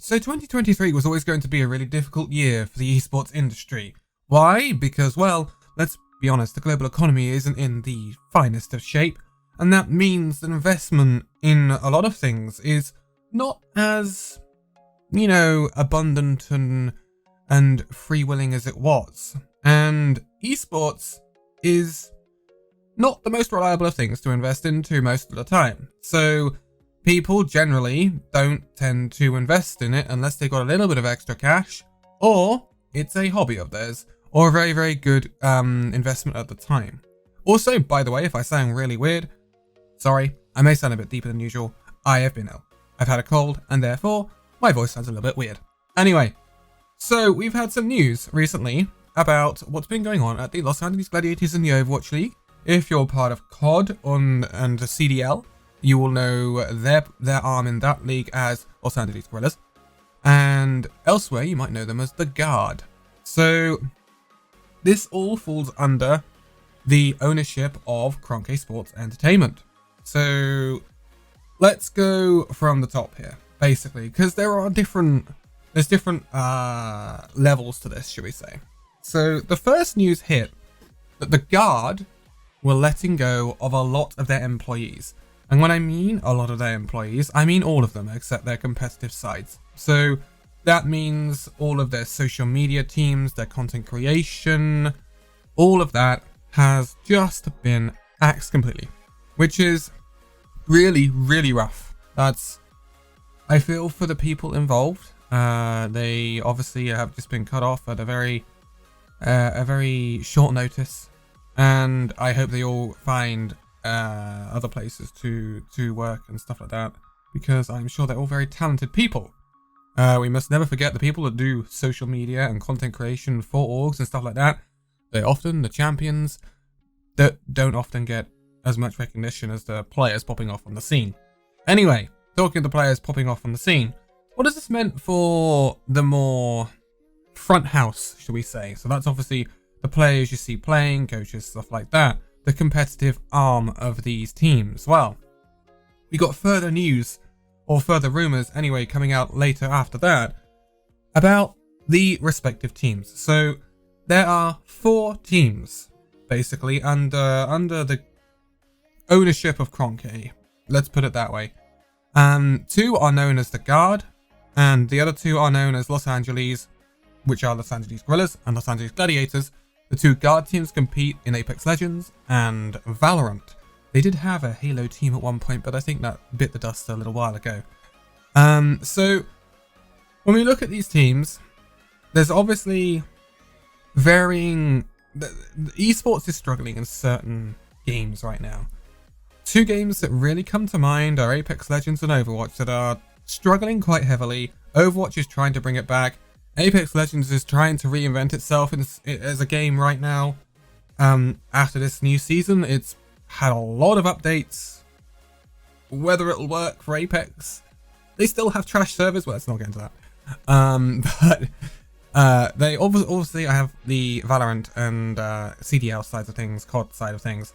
So 2023 was always going to be a really difficult year for the esports industry. Why? Because, well, let's be honest, the global economy isn't in the finest of shape, and that means that investment in a lot of things is not as, abundant and free-willing as it was. And esports is not the most reliable of things to invest into most of the time. So people generally don't tend to invest in it unless they've got a little bit of extra cash, or it's a hobby of theirs, or a very, very good investment at the time. Also, by the way, if I sound really weird, sorry, I may sound a bit deeper than usual. I have been ill. I've had a cold, and therefore, my voice sounds a little bit weird. Anyway, so we've had some news recently about what's been going on at the Los Angeles Gladiators in the Overwatch League. If you're part of COD and the CDL, you will know their arm in that league as Los Angeles Guerrillas. And elsewhere, you might know them as the Guard. So this all falls under the ownership of Cronkey Sports Entertainment. So let's go from the top here, basically, because there's different levels to this, should we say. So the first news hit that the Guard were letting go of a lot of their employees. And when I mean a lot of their employees, I mean all of them except their competitive sides. So that means all of their social media teams, their content creation, all of that has just been axed completely, which is really, really rough. I feel for the people involved. They obviously have just been cut off at a very short notice, and I hope they all find other places to work and stuff like that, because I'm sure they're all very talented people. We must never forget the people that do social media and content creation for orgs and stuff like that. They're often the champions that don't often get as much recognition as the players popping off on the scene. Anyway, talking to the players popping off on the scene, what has this meant for the more front house, shall we say? So that's obviously the players you see playing, coaches, stuff like that. The competitive arm of these teams. Well, we got further news, or further rumours anyway, coming out later after that, about the respective teams. So there are 4 teams, basically, under the ownership of Cronkey. Let's put it that way. 2 are known as the Guard, and the other 2 are known as Los Angeles, which are Los Angeles Guerrillas and Los Angeles Gladiators. The 2 Guard teams compete in Apex Legends and Valorant. They did have a Halo team at one point, but I think that bit the dust a little while ago. So when we look at these teams, there's obviously varying. The esports is struggling in certain games right now. 2 games that really come to mind are Apex Legends and Overwatch that are struggling quite heavily. Overwatch is trying to bring it back. Apex Legends is trying to reinvent itself as a game right now. After this new season, it's had a lot of updates. Whether it'll work for Apex, they still have trash servers. Well, let's not get into that. But they obviously have the Valorant and CDL side of things, COD side of things.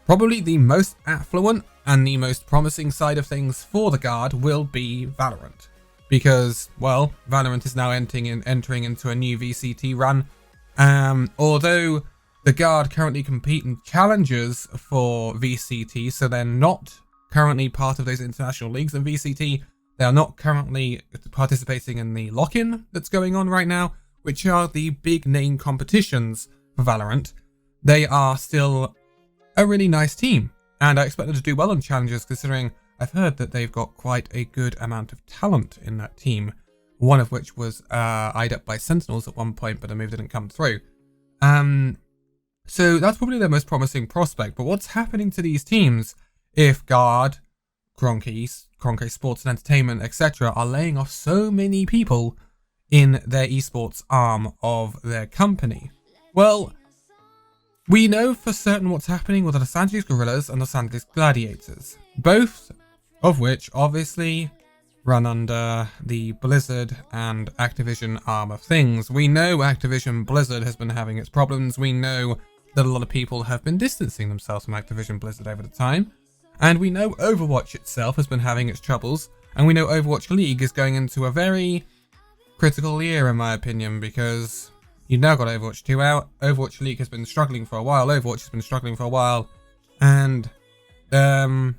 Probably the most affluent and the most promising side of things for the Guard will be Valorant. Because, well, Valorant is now entering into a new VCT run. Although the Guard currently compete in challenges for VCT, so they're not currently part of those international leagues in VCT. They are not currently participating in the lock-in that's going on right now, which are the big name competitions for Valorant. They are still a really nice team, and I expect them to do well on challenges, considering I've heard that they've got quite a good amount of talent in that team, one of which was eyed up by Sentinels at one point, but the move didn't come through. So that's probably their most promising prospect. But what's happening to these teams if Guard, Cronkey Sports and Entertainment, etc. are laying off so many people in their esports arm of their company? Well, we know for certain what's happening with the Los Angeles Guerrillas and Los Angeles Gladiators, both of which obviously run under the Blizzard and Activision arm of things. We know Activision Blizzard has been having its problems. We know that a lot of people have been distancing themselves from Activision Blizzard over the time. And we know Overwatch itself has been having its troubles. And we know Overwatch League is going into a very critical year, in my opinion, because you've now got Overwatch 2 out. Overwatch League has been struggling for a while. Overwatch has been struggling for a while. And the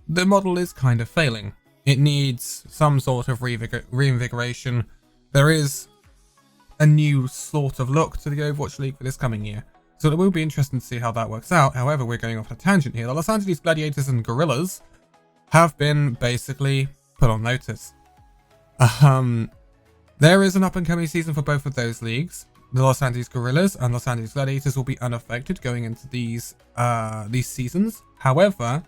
model is kind of failing. It needs some sort of reinvigoration. There is a new sort of look to the Overwatch League for this coming year. So it will be interesting to see how that works out. However, we're going off a tangent here. The Los Angeles Gladiators and Guerrillas have been basically put on notice. There is an up-and-coming season for both of those leagues. The Los Angeles Guerrillas and Los Angeles Gladiators will be unaffected going into these seasons. However,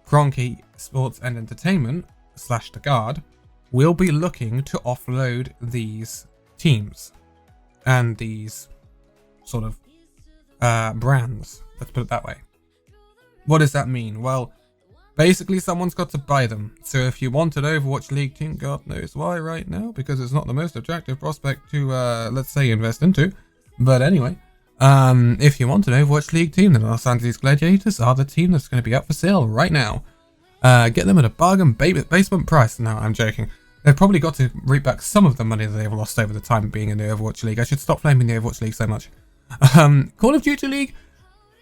Cronky Sports and Entertainment / The Guard will be looking to offload these teams and these sort of brands. Let's put it that way. What does that mean? Well, basically someone's got to buy them. So if you want an Overwatch League team, God knows why right now, because it's not the most attractive prospect to, let's say, invest into. But anyway, if you want an Overwatch League team, then Los Angeles Gladiators are the team that's going to be up for sale right now. Get them at a bargain basement price. No, I'm joking. They've probably got to reap back some of the money that they've lost over the time being in the Overwatch League. I should stop flaming the Overwatch League so much. Call of Duty League,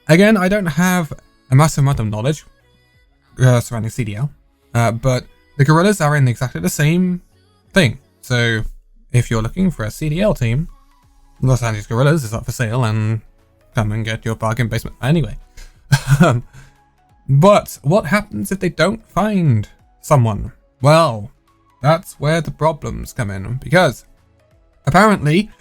again, I don't have a massive amount of knowledge surrounding CDL, but the Guerrillas are in exactly the same thing. So if you're looking for a CDL team, Los Angeles Guerrillas is up for sale, and come and get your bargain basement anyway. But what happens if they don't find someone? Well, that's where the problems come in, because apparently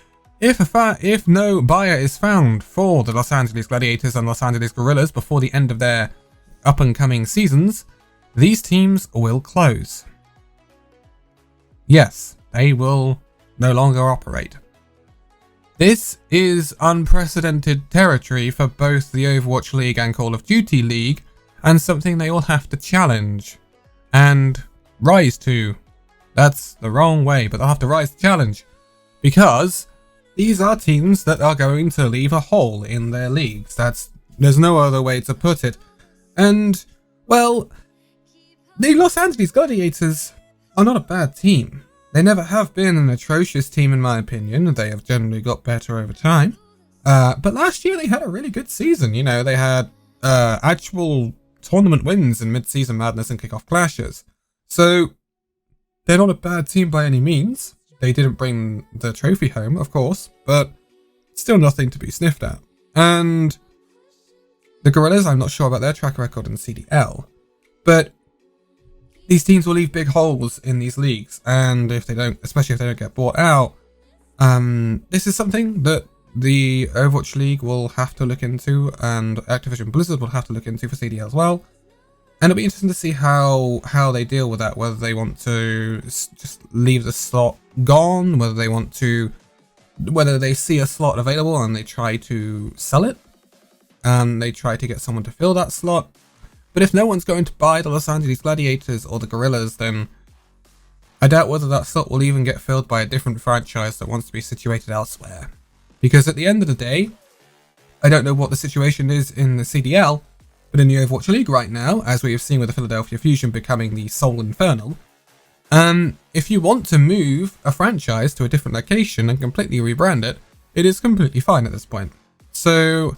if no buyer is found for the Los Angeles Gladiators and Los Angeles Guerrillas before the end of their up-and-coming seasons, these teams will close. Yes, they will no longer operate. This is unprecedented territory for both the Overwatch League and Call of Duty League, and something they will have to challenge and rise to. That's the wrong way, but they'll have to rise to challenge, because these are teams that are going to leave a hole in their leagues. There's no other way to put it. And, well, the Los Angeles Gladiators are not a bad team. They never have been an atrocious team in my opinion. They have generally got better over time. But last year they had a really good season. You know, they had actual tournament wins in mid-season madness and kickoff clashes. So they're not a bad team by any means. They didn't bring the trophy home, of course, but still nothing to be sniffed at. And the Guerrillas, I'm not sure about their track record in CDL, but these teams will leave big holes in these leagues, and if they don't, especially if they don't get bought out, this is something that the Overwatch League will have to look into, and Activision Blizzard will have to look into for CDL as well. And it'll be interesting to see how they deal with that, whether they want to just leave the slot gone, whether they see a slot available and they try to sell it, and they try to get someone to fill that slot. But if no one's going to buy the Los Angeles Gladiators or the Guerrillas, then I doubt whether that slot will even get filled by a different franchise that wants to be situated elsewhere. Because at the end of the day, I don't know what the situation is in the CDL, but in the Overwatch League right now, as we have seen with the Philadelphia Fusion becoming the Soul Infernal, if you want to move a franchise to a different location and completely rebrand it, it is completely fine at this point. So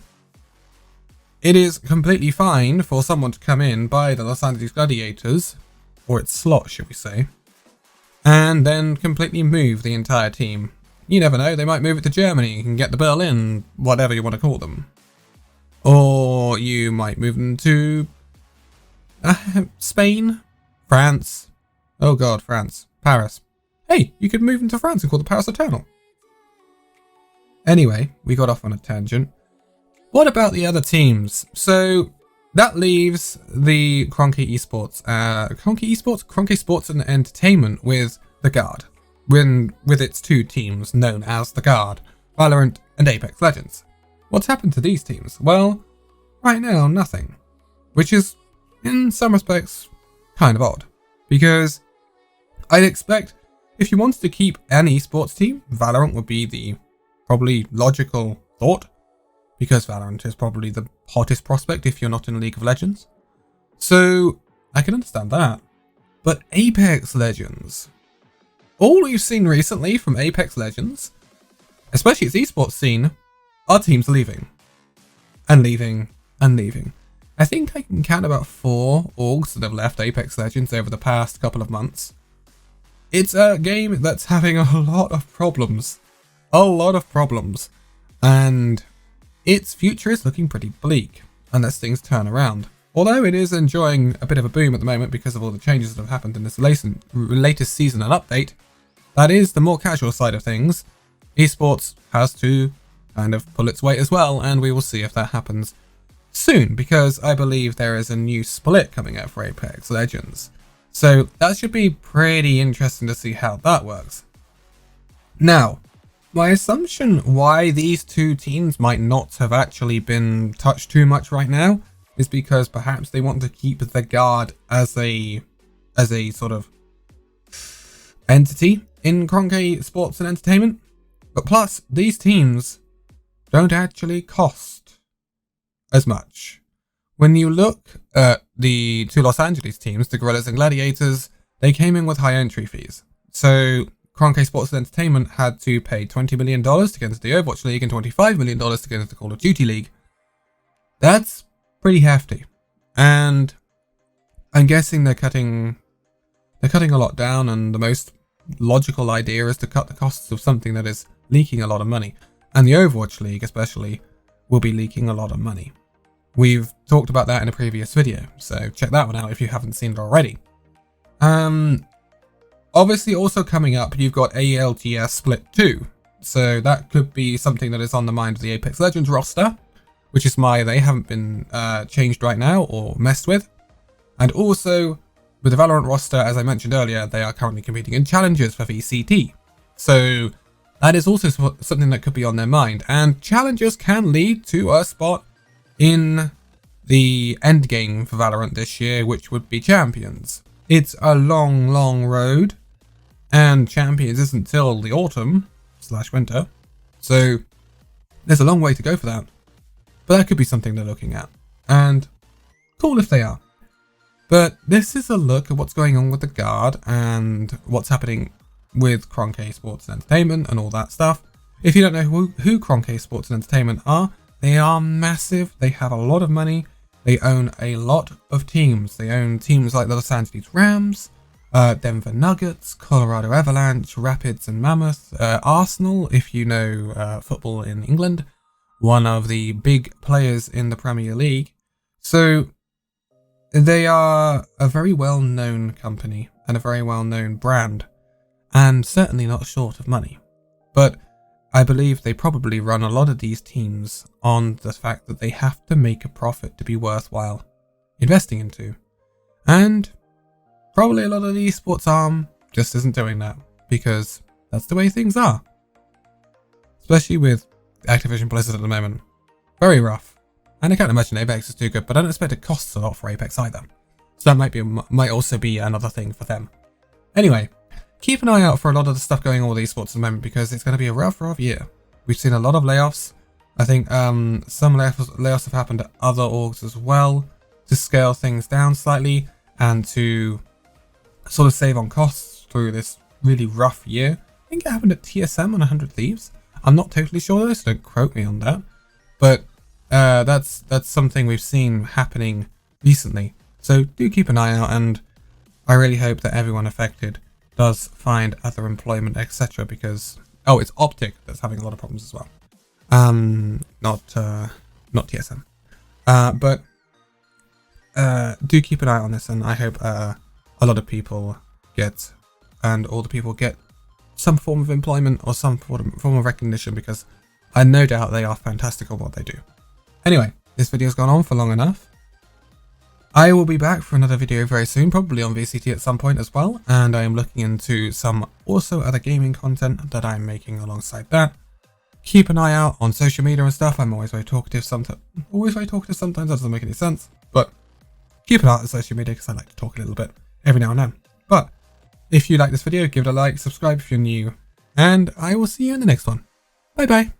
it is completely fine for someone to come in, buy the Los Angeles Gladiators, or its slot, should we say, and then completely move the entire team. You never know, they might move it to Germany and get the Berlin, whatever you want to call them. Or you might move them to Spain, France. Oh god, France. Paris. Hey, you could move them to France and call the Paris Eternal. Anyway, we got off on a tangent. What about the other teams? So that leaves the Cronky Sports and Entertainment with the Guard, with its two teams known as the Guard, Valorant and Apex Legends. What's happened to these teams? Well, right now, nothing. Which is, in some respects, kind of odd. Because I'd expect, if you wanted to keep an esports team, Valorant would be the probably logical thought. Because Valorant is probably the hottest prospect if you're not in League of Legends. So, I can understand that. But Apex Legends. All we've seen recently from Apex Legends, especially its esports scene, are teams leaving. And leaving. And leaving. I think I can count about 4 orgs that have left Apex Legends over the past couple of months. It's a game that's having a lot of problems. A lot of problems. And its future is looking pretty bleak, unless things turn around. Although it is enjoying a bit of a boom at the moment because of all the changes that have happened in this latest season and update, that is the more casual side of things. Esports has to kind of pull its weight as well, and we will see if that happens soon, because I believe there is a new split coming out for Apex Legends. So that should be pretty interesting to see how that works. Now, my assumption why these two teams might not have actually been touched too much right now is because perhaps they want to keep the Guard as a sort of entity in Cronkey Sports and Entertainment. But plus, these teams don't actually cost as much. When you look at the two Los Angeles teams, the Guerrillas and Gladiators, they came in with high entry fees. So Cronkey Sports and Entertainment had to pay $20 million to get into the Overwatch League and $25 million to get into the Call of Duty League. That's pretty hefty. And I'm guessing they're cutting a lot down, and the most logical idea is to cut the costs of something that is leaking a lot of money. And the Overwatch League especially will be leaking a lot of money. We've talked about that in a previous video, so check that one out if you haven't seen it already. Obviously also coming up, you've got ALTS Split 2. So that could be something that is on the mind of the Apex Legends roster, which is why they haven't been changed right now or messed with. And also, with the Valorant roster, as I mentioned earlier, they are currently competing in challenges for VCT. So that is also something that could be on their mind. And challenges can lead to a spot in the end game for Valorant this year, which would be Champions. It's a long, long road, and Champions isn't till the autumn/winter, so there's a long way to go for that. But that could be something they're looking at, and cool if they are. But this is a look at what's going on with the Guard and what's happening with Cronkey Sports and Entertainment and all that stuff. If you don't know who Cronkey Sports and Entertainment are, they are massive, they have a lot of money, they own a lot of teams. They own teams like the Los Angeles Rams, Denver Nuggets, Colorado Avalanche, Rapids and Mammoth, Arsenal, if you know football in England, one of the big players in the Premier League. So they are a very well-known company and a very well-known brand, and certainly not short of money. But I believe they probably run a lot of these teams on the fact that they have to make a profit to be worthwhile investing into. And probably a lot of the esports arm just isn't doing that, because that's the way things are. Especially with Activision Blizzard at the moment. Very rough. And I can't imagine Apex is too good, but I don't expect it costs a lot for Apex either. So that might also be another thing for them. Anyway, keep an eye out for a lot of the stuff going on with esports at the moment, because it's going to be a rough year. We've seen a lot of layoffs. I think some layoffs have happened at other orgs as well, to scale things down slightly and to sort of save on costs through this really rough year. I think it happened at TSM on 100 Thieves. I'm not totally sure though, so don't quote me on that. But that's something we've seen happening recently. So do keep an eye out, and I really hope that everyone affected does find other employment, etc. Because it's Optic that's having a lot of problems as well. Not TSM. But do keep an eye on this, and I hope a lot of people get some form of employment or some form of recognition, because I no doubt they are fantastic at what they do. Anyway, this video's gone on for long enough. I will be back for another video very soon, probably on VCT at some point as well, and I am looking into some also other gaming content that I'm making alongside that. Keep an eye out on social media and stuff. I'm always very talkative sometimes. That doesn't make any sense, but keep an eye out on social media because I like to talk a little bit every now and then. But if you like this video, give it a like, subscribe if you're new, and I will see you in the next one. Bye bye.